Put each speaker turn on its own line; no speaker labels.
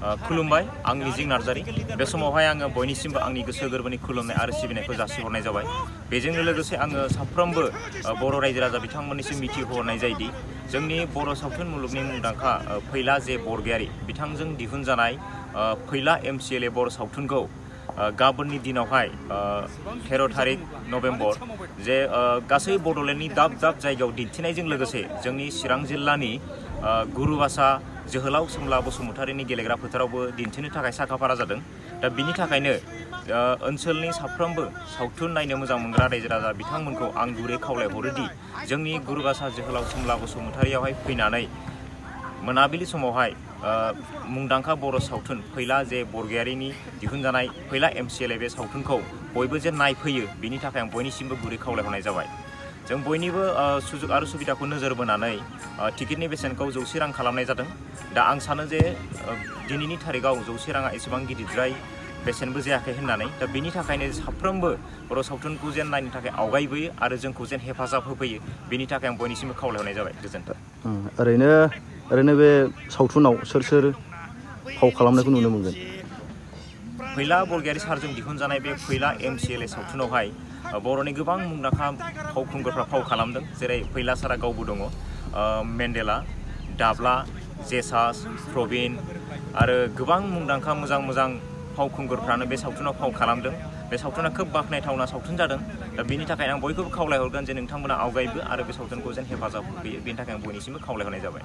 खुलुमबाय आं मिजिं नार्जारी बे समावहाय आङो बयनिसिमबो आंनि गोसो गोरबोनि खुलुमनाय आरो सिबिनायखौ जासिहरनाय जाबाय। बेजोंनो लोगोसे आङो साफ्रोमबो बर' रायजो राजा बिथांमोननिसिम मिथिहोहरनाय जायोदि जोंनि बर' सावथुन मुलुगनि मुंदांखा फैला जे बरगयारी बिथांजों दिहुनजानाय फैला MCLA बर' सावथुनखौ गाबोननि दिनावहाय 13 थारिख नभेम्बर जे गासै बड'लेण्डनि दाब दाब जायगायाव दिन्थिनायजों लोगोसे जोंनि चिरां जिल्लानि गुरुबासा जोहोलाव सोमला बसुमतारीनि गेलेग्रा फोथारावबो दिन्थिनो थाखाय साखाफारा जादों। दा बिनि थाखायनो ओनसोलनि साफ्रोमबो सावथुन नायनो मोजां मोनग्रा रायजो राजा बिथांमोनखौ आं गुरै खावलायहरोदि जोंनि गुरुबासा जोहोलाव सोमला बसुमतारीयावहाय फैनानै मोनाबिलि समावहाय मुंदांखा बर' सावथुन फैला जे बरगयारीनि दिहुनजानाय फैला MCLA बे सावथुनखौ बयबो जे नायफैयो बिनि थाखाय आं बयनिसिमबो गुरै खावलायहरनाय जाबाय। जों बयनिबो सुजुग आरो सुबिदाखौ नोजोर बोनानै टिकेटनि बेसेनखौ 100 रां खालामनाय जादों। दा आं सानो जे दिनैनि थारिखआव 100 राङा एसेबां गिदिरद्राय बेसेनबो जायाखै होननानै। दा बिनि थाखायनो साफ्रोमबो बर' सावथुनखौ जेन नायनो थाखाय आवगायबोयो आरो जोंखौ जेन हेफाजाब होफैयो बिनि थाखाय आं बयनिसिमबो खावलायहरनाय जाबाय। गोजोन्थों।
ओरैनो बे सावथुनाव सोर फाव खालामनायखौ नुनो मोनगोन?
फैला बरगयारी सारजों दिहुनजानाय बे फैला MCLA सावथुनावहाय बर'नि गोबां मुंदांखा फावखुंगुरफ्रा फाव खालामदों। जेरै फैला सारा गावबो दङ, मेन्डेला, दाब्ला, जेसास, प्रबिन आरो गोबां मुंदांखा मोजां फावखुंगुरफ्रानो बे सावथुनाव फाव खालामदों। बे सावथुना खोब बाख्नायथावना सावथुन जादों। दा बिनि थाखाय आं बयखौबो खावलायहरगोन जे नोंथांमोना आवगायबो आरो बे सावथुनखौ जेन हेफाजाब होफैयो बेनि थाखाय आं बयनिसिमबो खावलायहरनाय जाबाय।